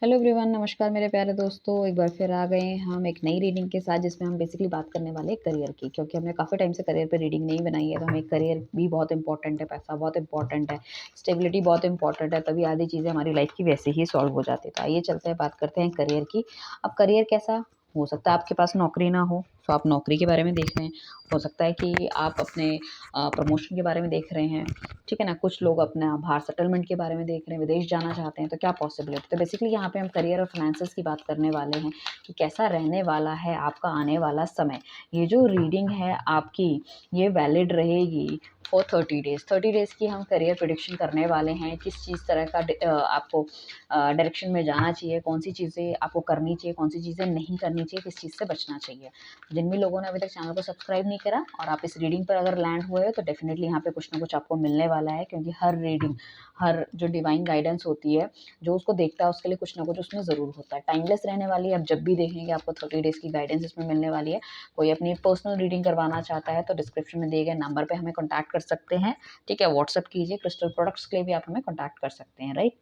Hello everyone, नमस्कार मेरे प्यारे दोस्तों। एक बार फिर आ गए हैं हम एक नई रीडिंग के साथ, जिसमें हम बेसिकली बात करने वाले हैं करियर की। क्योंकि हमने काफ़ी टाइम से करियर पे रीडिंग नहीं बनाई है, तो हमें करियर भी बहुत इंपॉर्टेंट है, पैसा बहुत इंपॉर्टेंट है, स्टेबिलिटी बहुत इंपॉर्टेंट है, तभी आधी चीज़ें हमारी लाइफ की वैसे ही सॉल्व हो जाती है। तो आइए चलते हैं, बात करते हैं करियर की। अब करियर कैसा हो सकता है? आपके पास नौकरी ना हो तो आप नौकरी के बारे में देख रहे हैं। हो सकता है कि आप अपने प्रमोशन के बारे में देख रहे हैं, ठीक है ना। कुछ लोग अपना बाहर सेटलमेंट के बारे में देख रहे हैं, विदेश जाना चाहते हैं, तो क्या पॉसिबिलिटी। तो बेसिकली यहाँ पे हम करियर और फाइनेंसेस की बात करने वाले हैं कि कैसा रहने वाला है आपका आने वाला समय। ये जो रीडिंग है आपकी, ये वैलिड रहेगी फॉर 30 डेज़। 30 डेज़ की हम करियर प्रिडिक्शन करने वाले हैं। किस चीज़ तरह का आपको डायरेक्शन में जाना चाहिए, कौन सी चीज़ें आपको करनी चाहिए, कौन सी चीज़ें नहीं करनी चाहिए, किस चीज़ से बचना चाहिए। जिन भी लोगों ने अभी तक चैनल को सब्सक्राइब नहीं करा और आप इस रीडिंग पर अगर लैंड हुए हो, तो डेफिनेटली यहाँ पे कुछ ना कुछ आपको मिलने वाला है। क्योंकि हर रीडिंग, हर जो डिवाइन गाइडेंस होती है, जो उसको देखता है उसके लिए कुछ ना कुछ उसमें ज़रूर होता है। टाइमलेस रहने वाली है। आप जब भी देखेंगे आपको 30 डेज़ की गाइडेंस इसमें मिलने वाली है। कोई अपनी पर्सनल रीडिंग करवाना चाहता है तो डिस्क्रिप्शन में दिए गए नंबर पे हमें कॉन्टैक्ट कर सकते हैं, ठीक है। व्हाट्सअप कीजिए। क्रिस्टल प्रोडक्ट्स के लिए भी आप हमें कॉन्टैक्ट कर सकते हैं, राइट।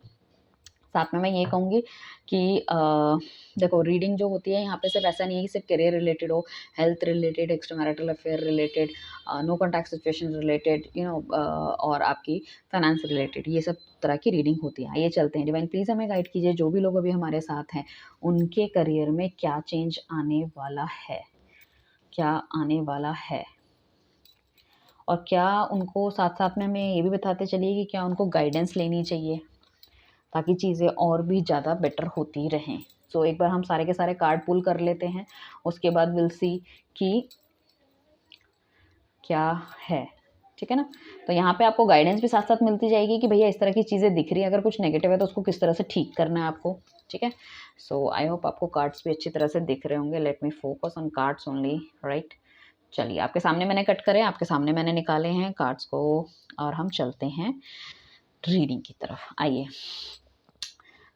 साथ में मैं ये कहूँगी कि देखो, रीडिंग जो होती है यहाँ पे सिर्फ ऐसा नहीं है कि सिर्फ करियर रिलेटेड हो, health related, extra marital affair related, no contact situation related, और आपकी फाइनेंस रिलेटेड, ये सब तरह की रीडिंग होती है। आइए चलते हैं। डिवाइन प्लीज़ हमें गाइड कीजिए, जो भी लोग अभी हमारे साथ हैं उनके करियर में क्या चेंज आने वाला है, क्या आने वाला है। और क्या उनको साथ साथ में हमें ये भी बताते चलिए कि क्या उनको गाइडेंस लेनी चाहिए, ताकि चीज़ें और भी ज़्यादा बेटर होती रहें। सो एक बार हम सारे के सारे कार्ड पुल कर लेते हैं, उसके बाद विल सी कि क्या है, ठीक है ना। तो यहाँ पे आपको गाइडेंस भी साथ साथ मिलती जाएगी कि भैया इस तरह की चीज़ें दिख रही है, अगर कुछ नेगेटिव है तो उसको किस तरह से ठीक करना है आपको, ठीक है। सो आई होप आपको कार्ड्स भी अच्छी तरह से दिख रहे होंगे। Let me focus on cards only, right. चलिए, आपके सामने मैंने कट करे, आपके सामने मैंने निकाले हैं कार्ड्स को, और हम चलते हैं रीडिंग की तरफ। आइए।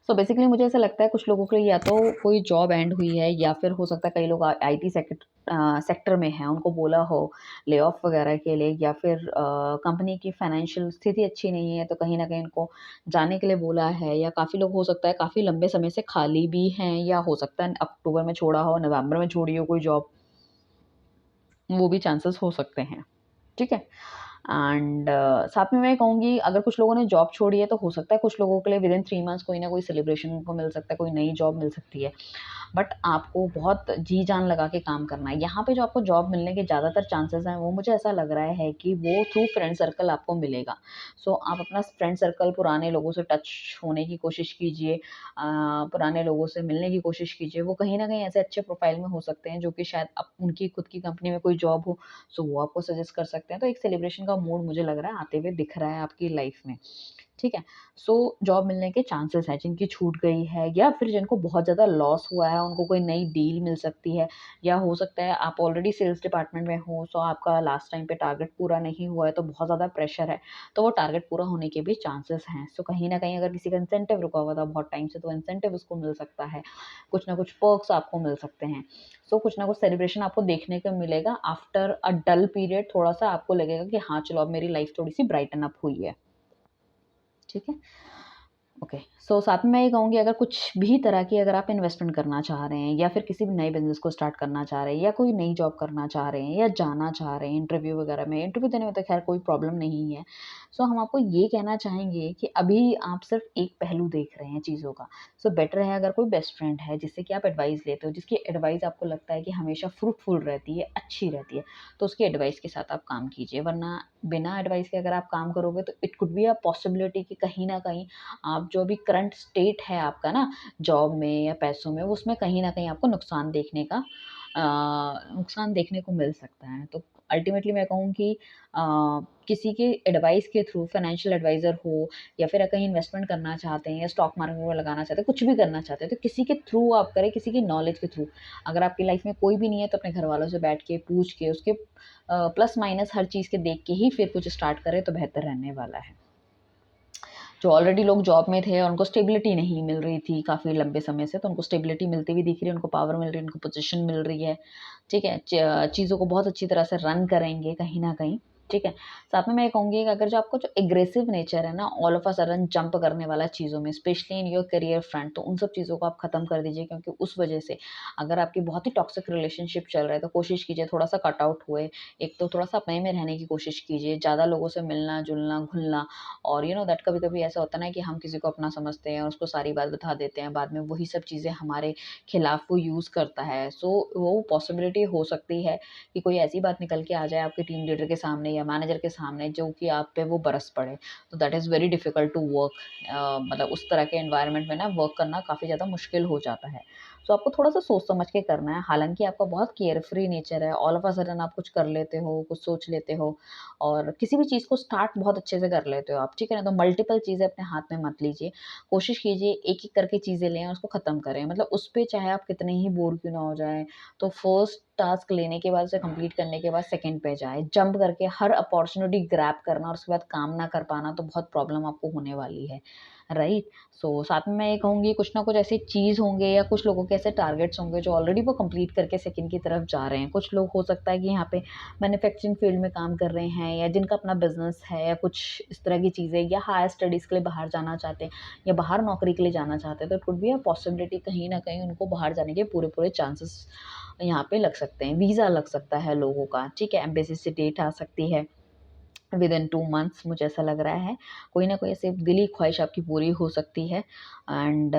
सो बेसिकली मुझे ऐसा लगता है कुछ लोगों के लिए या तो कोई जॉब एंड हुई है, या फिर हो सकता है कई लोग आईटी सेक्टर में हैं, उनको बोला हो ले ऑफ वगैरह के लिए, या फिर कंपनी की फाइनेंशियल स्थिति अच्छी नहीं है तो कहीं ना कहीं उनको जाने के लिए बोला है। या काफ़ी लोग हो सकता है काफ़ी लंबे समय से खाली भी हैं, या हो सकता है अक्टूबर में छोड़ा हो, नवंबर में छोड़ी हो कोई जॉब, वो भी चांसेस हो सकते हैं, ठीक है। एंड साथ में मैं कहूँगी, अगर कुछ लोगों ने जॉब छोड़ी है तो हो सकता है कुछ लोगों के लिए विदिन 3 मंथ्स कोई ना कोई सेलिब्रेशन को मिल सकता है, कोई नई जॉब मिल सकती है। बट आपको बहुत जी जान लगा के काम करना है। यहाँ पे जो आपको जॉब मिलने के ज़्यादातर चांसेस हैं, वो मुझे ऐसा लग रहा है कि वो थ्रू फ्रेंड सर्कल आपको मिलेगा। सो आप अपना फ्रेंड सर्कल, पुराने लोगों से टच होने की कोशिश कीजिए, पुराने लोगों से मिलने की कोशिश कीजिए। वो कहीं ना कहीं ऐसे अच्छे प्रोफाइल में हो सकते हैं जो कि शायद उनकी खुद की कंपनी में कोई जॉब हो, सो वो आपको सजेस्ट कर सकते हैं। तो एक सेलिब्रेशन का मूड मुझे लग रहा है आते हुए दिख रहा है आपकी लाइफ में, ठीक है। सो जॉब मिलने के चांसेस हैं। जिनकी छूट गई है, या फिर जिनको बहुत ज़्यादा लॉस हुआ है, उनको कोई नई डील मिल सकती है। या हो सकता है आप ऑलरेडी सेल्स डिपार्टमेंट में हो, सो आपका लास्ट टाइम पे टारगेट पूरा नहीं हुआ है, तो बहुत ज़्यादा प्रेशर है, तो वो टारगेट पूरा होने के भी चांसेस हैं। सो कहीं ना कहीं अगर किसी का इंसेंटिव रुका हुआ था बहुत टाइम से, तो इंसेंटिव उसको मिल सकता है, कुछ ना कुछ पर्क्स आपको मिल सकते हैं। सो कुछ ना कुछ सेलिब्रेशन आपको देखने को मिलेगा। आफ्टर अ डल पीरियड थोड़ा सा आपको लगेगा कि हाँ चलो, अब मेरी लाइफ थोड़ी सी ब्राइटन अप हुई है, ठीक है। ओके। सो साथ में मैं ये कहूँगी, अगर कुछ भी तरह की अगर आप इन्वेस्टमेंट करना चाह रहे हैं, या फिर किसी भी नए बिजनेस को स्टार्ट करना चाह रहे हैं, या कोई नई जॉब करना चाह रहे हैं, या जाना चाह रहे हैं इंटरव्यू वगैरह में, इंटरव्यू देने में तो खैर कोई प्रॉब्लम नहीं है। सो हम आपको ये कहना चाहेंगे कि अभी आप सिर्फ एक पहलू देख रहे हैं चीज़ों का। सो बेटर है अगर कोई बेस्ट फ्रेंड है जिससे कि आप एडवाइस लेते हो, जिसकी एडवाइस आपको लगता है कि हमेशा फ्रूटफुल रहती है, अच्छी रहती है, तो उसकी एडवाइस के साथ आप काम कीजिए। वरना बिना एडवाइस के अगर आप काम करोगे तो it could be a possibility कि कहीं ना कहीं आप जो भी करंट स्टेट है आपका ना, जॉब में या पैसों में, उसमें कहीं न कहीं आपको नुकसान देखने को मिल सकता है। तो अल्टीमेटली मैं कहूँ कि किसी के एडवाइस के थ्रू, फाइनेंशियल एडवाइज़र हो, या फिर कहीं इन्वेस्टमेंट करना चाहते हैं, या स्टॉक मार्केट में लगाना चाहते हैं, कुछ भी करना चाहते हैं, तो किसी के थ्रू आप करें, किसी की नॉलेज के थ्रू। अगर आपकी लाइफ में कोई भी नहीं है तो अपने घरवालों से बैठ के पूछ के, उसके प्लस माइनस हर चीज़ के देख के ही फिर कुछ स्टार्ट करें तो बेहतर रहने वाला है। जो ऑलरेडी लोग जॉब में थे और उनको स्टेबिलिटी नहीं मिल रही थी काफ़ी लंबे समय से, तो उनको स्टेबिलिटी मिलती हुई दिख रही है, उनको पावर मिल रही है, उनको पोजीशन मिल रही है, ठीक है। चीज़ों को बहुत अच्छी तरह से रन करेंगे कहीं न कहीं। ठीक है। साथ में मैं ये कहूँगी कि अगर जो आपका जो एग्रेसिव नेचर है ना, all of a sudden jump करने वाला चीज़ों में, specially in your career front, तो उन सब चीज़ों को आप खत्म कर दीजिए, क्योंकि उस वजह से अगर आपकी बहुत ही टॉक्सिक रिलेशनशिप चल रहा है तो कोशिश कीजिए थोड़ा-सा कट आउट हुए। एक तो थोड़ा-सा अपने में रहने की कोशिश कीजिए, ज़्यादा लोगों से मिलना-जुलना, घुलना, और यू नो दैट कभी-कभी ऐसा होता है ना कि हम किसी को अपना समझते हैं और उसको सारी बात बता देते हैं, बाद में वही सब चीज़ें हमारे खिलाफ वो यूज़ करता है। सो वो पॉसिबिलिटी हो सकती है कि कोई ऐसी बात निकल के आ जाए आपके टीम लीडर के सामने या मैनेजर के सामने जो कि आप पे वो बरस पड़े। तो that is very difficult to work, मतलब उस तरह के एनवायरनमेंट में ना वर्क करना काफ़ी ज़्यादा मुश्किल हो जाता है। सो आपको थोड़ा-सा सोच समझ के करना है। हालाँकि आपका बहुत केयरफ्री नेचर है, ऑल ऑफ अ सडन आप कुछ कर लेते हो, कुछ सोच लेते हो और किसी भी चीज़ को स्टार्ट बहुत अच्छे से कर लेते हो आप, ठीक है ना? तो मल्टीपल चीज़ें अपने हाथ में मत लीजिए। कोशिश कीजिए एक-एक करके चीज़ें लें और उसको ख़त्म करें। मतलब उस पे चाहे आप कितने ही बोर क्यों ना हो जाएँ, तो फर्स्ट टास्क लेने के बाद, उसे कंप्लीट करने के बाद सेकंड पे जाएँ। जंप करके हर अपॉर्च्युनिटी ग्रैब करना और उसके बाद काम ना कर पाना तो बहुत प्रॉब्लम आपको होने वाली है, राइट? सो साथ में मैं ये कहूँगी कुछ ना कुछ ऐसी चीज़ होंगे या कुछ लोगों के ऐसे टारगेट्स होंगे जो ऑलरेडी वो कंप्लीट करके सेकंड की तरफ जा रहे हैं। कुछ लोग हो सकता है कि यहाँ पे मैन्युफैक्चरिंग फील्ड में काम कर रहे हैं या जिनका अपना बिज़नेस है या कुछ इस तरह की चीज़ें, या हायर स्टडीज़ के लिए बाहर जाना चाहते हैं या बाहर नौकरी के लिए जाना चाहते हैं, तो it could be a possibility कहीं न कहीं उनको बाहर जाने के पूरे-पूरे चांसेस यहाँ पे लग सकते हैं। वीज़ा लग सकता है लोगों का, ठीक है? एम्बेसी से डेट आ सकती है। विदिन 2 मंथ्स मुझे ऐसा लग रहा है। कोई ना कोई ऐसी दिली ख्वाहिश आपकी पूरी हो सकती है एंड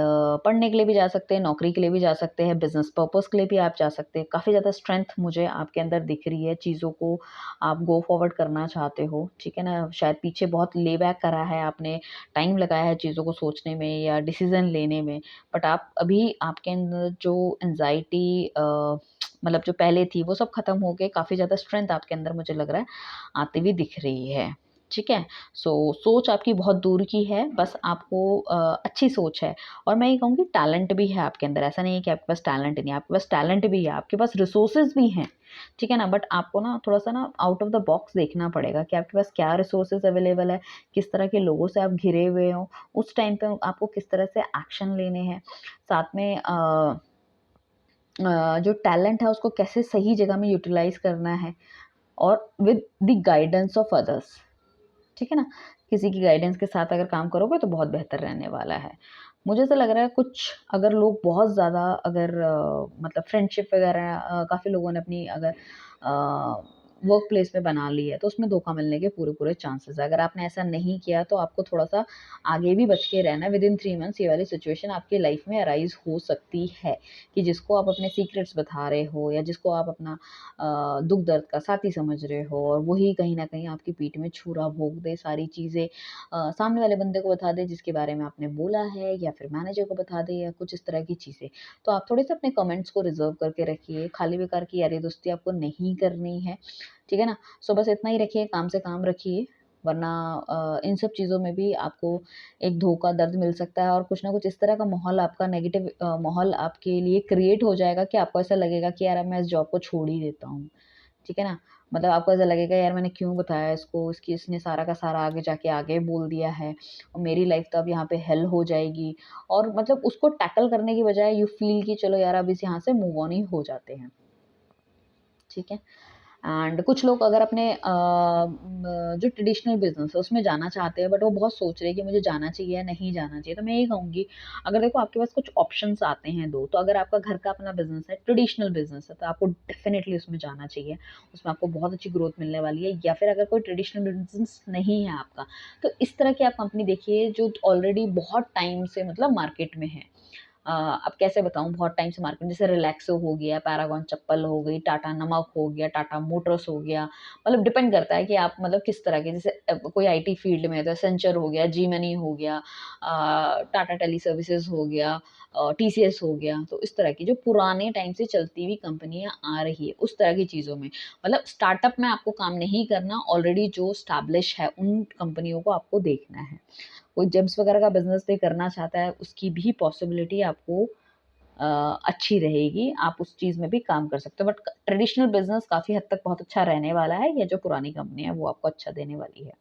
पढ़ने के लिए भी जा सकते हैं, नौकरी के लिए भी जा सकते हैं, बिज़नेस पर्पज़ के लिए भी आप जा सकते हैं। काफ़ी ज़्यादा स्ट्रेंथ मुझे आपके अंदर दिख रही है, चीज़ों को आप गो फॉरवर्ड करना चाहते हो, ठीक है ना? शायद पीछे बहुत ले बैक करा है आपने, टाइम लगाया है चीज़ों को सोचने में या डिसीज़न लेने में, बट आप अभी आपके अंदर जो एंग्ज़ायटी मतलब जो पहले थी, वो सब खत्म हो के काफ़ी ज़्यादा स्ट्रेंथ आपके अंदर मुझे लग रहा है आती हुई दिख रही है, ठीक है? सो सोच आपकी बहुत दूर की है, बस आपको अच्छी सोच है और मैं ये कहूँगी टैलेंट भी है आपके अंदर, ऐसा नहीं है कि आपके पास टैलेंट नहीं है, आपके पास टैलेंट भी है, आपके पास रिसोर्सेज़ भी हैं, ठीक है ना? बट आपको ना थोड़ा-सा ना आउट ऑफ द बॉक्स देखना पड़ेगा कि आपके पास क्या रिसोर्सेज़ अवेलेबल है, किस तरह के लोगों से आप घिरे हुए हो, उस टाइम पे आपको किस तरह से एक्शन लेने हैं। साथ में जो टैलेंट है उसको कैसे सही जगह में यूटिलाइज़ करना है और with the guidance of others, ठीक है ना? किसी की गाइडेंस के साथ अगर काम करोगे तो बहुत बेहतर रहने वाला है। मुझे ऐसा लग रहा है कुछ अगर लोग बहुत ज़्यादा अगर मतलब फ्रेंडशिप वगैरह काफ़ी लोगों ने अपनी अगर वर्क प्लेस में बना ली है, तो उसमें धोखा मिलने के पूरे-पूरे चांसेस हैं। अगर आपने ऐसा नहीं किया तो आपको थोड़ा-सा आगे भी बच के रहना है। विदिन 3 मंथ्स ये वाली सिचुएशन आपकी लाइफ में अराइज़ हो सकती है कि जिसको आप अपने सीक्रेट्स बता रहे हो या जिसको आप अपना दुःख दर्द का साथी समझ रहे हो और वही कहीं न कहीं आपकी पीठ में छुरा भोंक दे, सारी चीज़ें सामने वाले बंदे को बता दे जिसके बारे में आपने बोला है या फिर मैनेजर को बता दे या कुछ इस तरह की चीज़ें। तो आप थोड़े-से अपने कमेंट्स को रिज़र्व करके रखिए, खाली बेकार की यारी-दोस्ती आपको नहीं करनी है, ठीक है ना? सो बस इतना ही रखिए, काम से काम रखिए, वरना इन सब चीज़ों में भी आपको एक धोखा, दर्द मिल सकता है और कुछ ना कुछ इस तरह का माहौल आपका नेगेटिव माहौल आपके लिए क्रिएट हो जाएगा कि आपको ऐसा लगेगा कि यार अब मैं इस जॉब को छोड़ ही देता हूँ। ठीक है ना? मतलब आपको ऐसा लगेगा यार मैंने क्यों बताया इसको, इसकी इसने सारा का सारा आगे जाके आगे बोल दिया है और मेरी लाइफ़ तो अब यहाँ पे हेल हो जाएगी और मतलब उसको टैकल करने की बजाय यू फ़ील कि चलो यार अब इस यहाँ से मूव ऑन ही हो जाते हैं। ठीक है? एंड कुछ लोग अगर अपने जो ट्रेडिशनल बिज़नेस है उसमें जाना चाहते हैं बट वो बहुत सोच रहे हैं कि मुझे जाना चाहिए या नहीं जाना चाहिए। तो मैं यही कहूँगी अगर देखो आपके पास कुछ ऑप्शंस आते हैं 2 तो अगर आपका घर का अपना बिज़नेस है, ट्रेडिशनल बिज़नेस है तो आपको डेफ़िनिटली उसमें जाना चाहिए। उसमें आपको बहुत अच्छी ग्रोथ मिलने वाली है या फिर अगर कोई ट्रेडिशनल बिज़नेस नहीं है आपका, तो इस तरह की आप कंपनी देखिए जो ऑलरेडी बहुत टाइम से मतलब मार्केट में है। अब कैसे बताऊँ बहुत टाइम से मार्केट में जैसे रिलैक्सो हो गया, पैरागॉन चप्पल हो गई, टाटा नमक हो गया, टाटा मोटर्स हो गया, मतलब डिपेंड करता है कि आप मतलब किस तरह के जैसे कोई आईटी फील्ड में है तो एसेंचर हो गया, जी मनी हो गया, टाटा टेली सर्विसेज़ हो गया, टीसीएस हो गया, तो इस तरह की जो पुराने टाइम से चलती हुई कंपनियाँ आ रही है, उस तरह की चीज़ों में। मतलब स्टार्टअप में आपको काम नहीं करना, ऑलरेडी जो एस्टेब्लिश है, उन कंपनियों को आपको देखना है। कोई जेम्स वगैरह का बिज़नेस भी करना चाहता है, उसकी भी पॉसिबिलिटी आपको अच्छी रहेगी, आप उस चीज़ में भी काम कर सकते हो। बट ट्रेडिशनल बिज़नेस काफ़ी हद तक बहुत अच्छा रहने वाला है, ये जो पुरानी कंपनी है वो आपको अच्छा देने वाली है।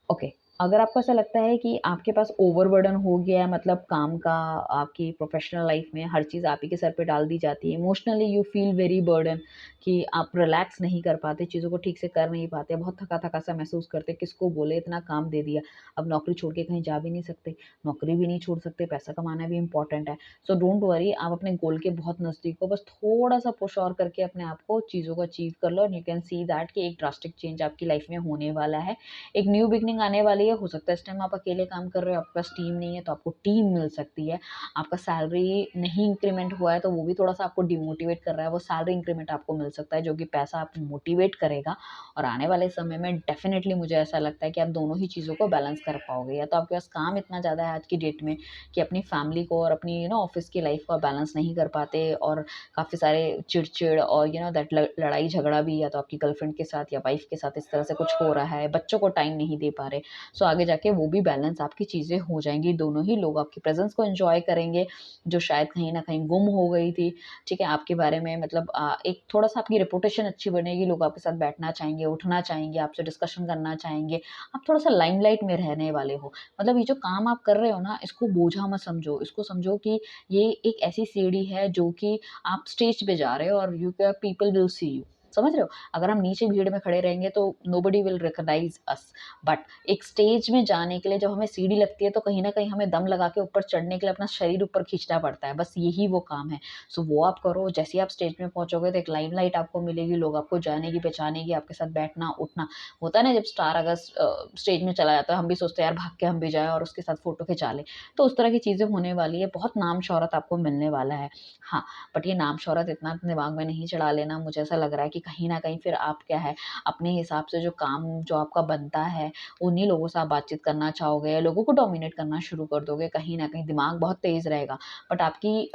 ओके, अगर आपको ऐसा लगता है कि आपके पास ओवरबर्डन हो गया है, मतलब काम का, आपकी प्रोफेशनल लाइफ में हर चीज़ आप ही के सर पे डाल दी जाती है, emotionally you feel very burden, कि आप रिलैक्स नहीं कर पाते, चीज़ों को ठीक से कर नहीं पाते, बहुत थका-थका सा महसूस करते, किसको बोले, इतना काम दे दिया, अब नौकरी छोड़ के कहीं जा भी नहीं सकते, नौकरी भी नहीं छोड़ सकते, पैसा कमाना भी इम्पोर्टेंट है। सो डोंट वरी, आप अपने गोल के बहुत नज़दीक हो, बस थोड़ा-सा पुश और करके अपने आप को चीज़ों को अचीव कर लो, and you can see that कि एक ड्रास्टिक चेंज आपकी लाइफ में होने वाला है। एक न्यू बिगनिंग आने वाली है। हो सकता है इस टाइम आप अकेले काम कर रहे हो, आपके पास टीम नहीं है, तो आपको टीम मिल सकती है। आपका सैलरी नहीं इंक्रीमेंट हुआ है, तो वो भी थोड़ा-सा आपको डिमोटिवेट कर रहा है, वो सैलरी इंक्रीमेंट आपको मिल सकता है, जो कि पैसा आपको मोटिवेट करेगा, और आने वाले समय में डेफ़िनेटली मुझे ऐसा लगता है कि आप दोनों ही चीज़ों को बैलेंस कर पाओगे। या तो आपके पास काम इतना ज़्यादा है आज की डेट में कि अपनी फैमिली को और अपनी ऑफ़िस की लाइफ़ को बैलेंस नहीं कर पाते, और काफ़ी सारे चिड़-चिड़ और दैट लड़ाई झगड़ा भी, या तो आपकी गर्लफ्रेंड के साथ या वाइफ़ के साथ इस तरह से कुछ हो रहा है, बच्चों को टाइम नहीं दे पा रहे। सो आगे जाके वो भी बैलेंस आपकी चीज़ें हो जाएँगी, दोनों ही लोग आपकी प्रेज़ेंस को एन्जॉय करेंगे, जो शायद कहीं न कहीं गुम हो गई थी, ठीक है? आपके बारे में मतलब एक थोड़ा-सा आपकी रेपुटेशन अच्छी बनेगी, लोग आपके साथ बैठना चाहेंगे, उठना चाहेंगे, आपसे डिस्कशन करना चाहेंगे, आप थोड़ा-सा लाइमलाइट में रहने वाले हो। मतलब ये जो काम आप कर रहे हो ना, इसको बोझा मत समझो, इसको समझो कि ये एक ऐसी सीढ़ी है जो कि आप स्टेज पे जा रहे हो, और यू क्या पीपल विल सी यू, समझ रहे हो? अगर हम नीचे भीड़ में खड़े रहेंगे तो nobody will recognise us, but एक स्टेज में जाने के लिए जब हमें सीढ़ी लगती है, तो कहीं न कहीं हमें दम लगा के ऊपर चढ़ने के लिए अपना शरीर ऊपर खींचना पड़ता है, बस यही वो काम है। सो वो आप करो, जैसे ही आप स्टेज में पहुँचोगे तो एक लाइमलाइट आपको मिलेगी, लोग आपको जानेंगे, पहचानेंगे, आपके साथ बैठना, उठना। होता है ना, जब स्टार अगर स्टेज में चला जाता है, हम भी सोचते हैं यार भाग के हम भी जाएँ और उसके साथ फ़ोटो खिंचा लें। तो उस तरह की चीज़ें होने वाली है, बहुत नाम-शोहरत आपको मिलने वाला है। हाँ, बट ये नाम-शोहरत इतना दिमाग में नहीं चढ़ा लेना, मुझे ऐसा लग रहा है कि कहीं न कहीं फिर आप क्या है, अपने हिसाब से जो काम जो आपका बनता है, उन्हीं लोगों से आप बातचीत करना चाहोगे, लोगों को डोमिनेट करना शुरू कर दोगे, कहीं न कहीं दिमाग बहुत तेज़ रहेगा। बट आपकी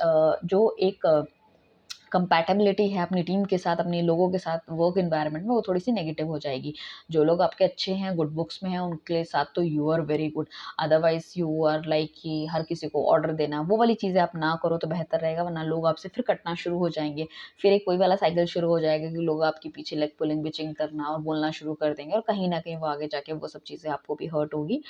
जो एक कंपैटिबिलिटी है अपनी टीम के साथ, अपने लोगों के साथ, वर्क एनवायरनमेंट में, वो थोड़ी-सी नेगेटिव हो जाएगी। जो लोग आपके अच्छे हैं, गुड बुक्स में हैं, उनके साथ तो you are very good. Otherwise you are like कि हर किसी को ऑर्डर देना, वो वाली चीज़ें आप ना करो तो बेहतर रहेगा, वरना लोग आपसे फिर कटना शुरू हो जाएँगे। फिर एक वही वाला साइकिल शुरू हो जाएगा कि लोग आपके पीछे लेग पुलिंग, बिचिंग करना और बोलना शुरू कर देंगे, और कहीं न कहीं वो आगे जाके वो सब चीज़ें आपको भी हर्ट होगी।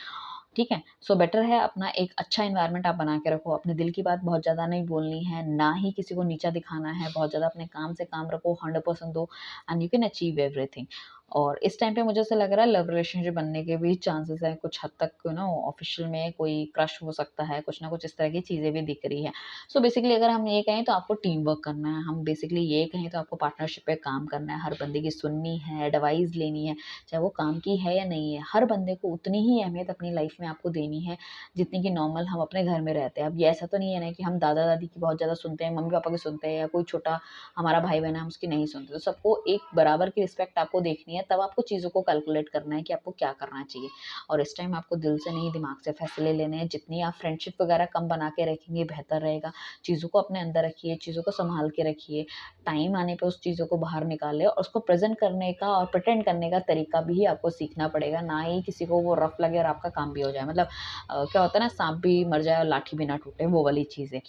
ठीक है? सो बेटर है अपना एक अच्छा एनवायरनमेंट आप बना के रखो, अपने दिल की बात बहुत ज़्यादा नहीं बोलनी है, ना ही किसी को नीचा दिखाना है, बहुत ज़्यादा अपने काम से काम रखो, 100% दो, and you can achieve everything. और इस टाइम पे मुझे ऐसा लग रहा है लव रिलेशनशिप बनने के भी चांसेस हैं, कुछ हद तक ऑफ़िशियल में कोई क्रश हो सकता है, कुछ ना कुछ इस तरह की चीज़ें भी दिख रही हैं। सो बेसिकली अगर हम ये कहें तो आपको टीम वर्क करना है, हम बेसिकली ये कहें तो आपको पार्टनरशिप पे काम करना है, हर बंदे की सुननी है, एडवाइस लेनी है, चाहे वो काम की है या नहीं है, हर बंदे को उतनी ही अहमियत अपनी लाइफ में आपको देनी है, जितनी कि नॉर्मल हम अपने घर में रहते हैं। अब ये ऐसा तो नहीं है ना कि हम दादा-दादी की बहुत ज़्यादा सुनते हैं, मम्मी-पापा की सुनते हैं, या कोई छोटा हमारा भाई-बहन है, हम उसकी नहीं सुनते। तो सबको एक बराबर की रिस्पेक्ट आपको देखनी है, तब आपको चीज़ों को कैलकुलेट करना है कि आपको क्या करना चाहिए। और इस टाइम आपको दिल से नहीं, दिमाग से फैसले लेने हैं। जितनी आप फ्रेंडशिप वगैरह कम बना के रखेंगे, बेहतर रहेगा। चीज़ों को अपने अंदर रखिए, चीज़ों को सँभाल के रखिए। टाइम आने पे उस चीज़ों को बाहर निकालें, और उसको प्रेज़ेंट करने का और प्रिटेंड करने का तरीका भी आपको सीखना पड़ेगा, ना ही किसी को वो रफ़ लगे और आपका काम भी हो जाए। मतलब क्या होता है ना, साँप भी मर जाए और लाठी भी ना टूटे, वो वाली चीज़ें।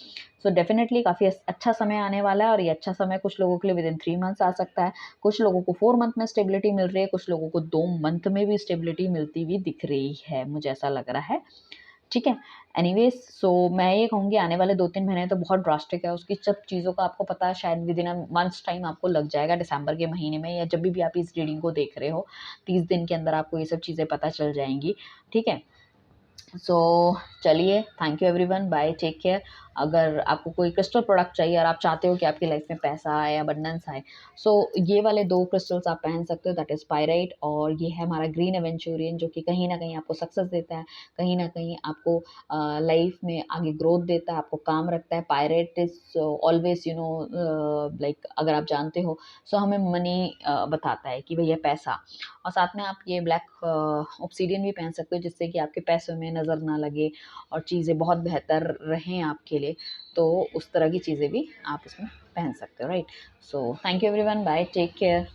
सो डेफ़िनेटली काफ़ी अच्छा समय आने वाला है, और ये अच्छा समय कुछ लोगों के लिए विदिन 3 मंथ्स आ सकता है, कुछ लोगों को 4 मंथ में स्टेबिलिटी मिल रही है, कुछ लोगों को 2 मंथ में भी स्टेबिलिटी मिलती हुई दिख रही है, मुझे ऐसा लग रहा है। ठीक है? एनीवेज़, सो मैं ये कहूँगी आने वाले 2-3 महीने तो बहुत ड्रास्टिक है, उसकी सब चीज़ों का आपको पता है, शायद विदिन अ मंथ्स टाइम आपको लग जाएगा, दिसंबर के महीने में या जब भी आप इस रीडिंग को देख रहे हो, 30 दिन के अंदर आपको ये सब चीज़ें पता चल जाएँगी। ठीक है? सो चलिए, thank you everyone, bye, take care. अगर आपको कोई क्रिस्टल प्रोडक्ट चाहिए और आप चाहते हो कि आपकी लाइफ में पैसा आए, अबंडेंस आए, सो ये वाले 2 क्रिस्टल्स आप पहन सकते हो, दैट इज़ पायराइट, और ये है हमारा ग्रीन एवेंचुरियन, जो कि कहीं न कहीं आपको सक्सेस देता है, कहीं न कहीं आपको लाइफ में आगे ग्रोथ देता है, आपको काम रखता है। पायराइट इज़ ऑलवेज़ लाइक अगर आप जानते हो, सो हमें मनी बताता है कि भैया पैसा, और साथ में आप ये ब्लैक ऑब्सीडियन भी पहन सकते हो, जिससे कि आपके पैसों में नज़र ना लगे और चीज़ें बहुत बेहतर रहें आपके लिए। तो उस तरह की चीज़ें भी आप इसमें पहन सकते हो, right? So thank you everyone, bye, take care.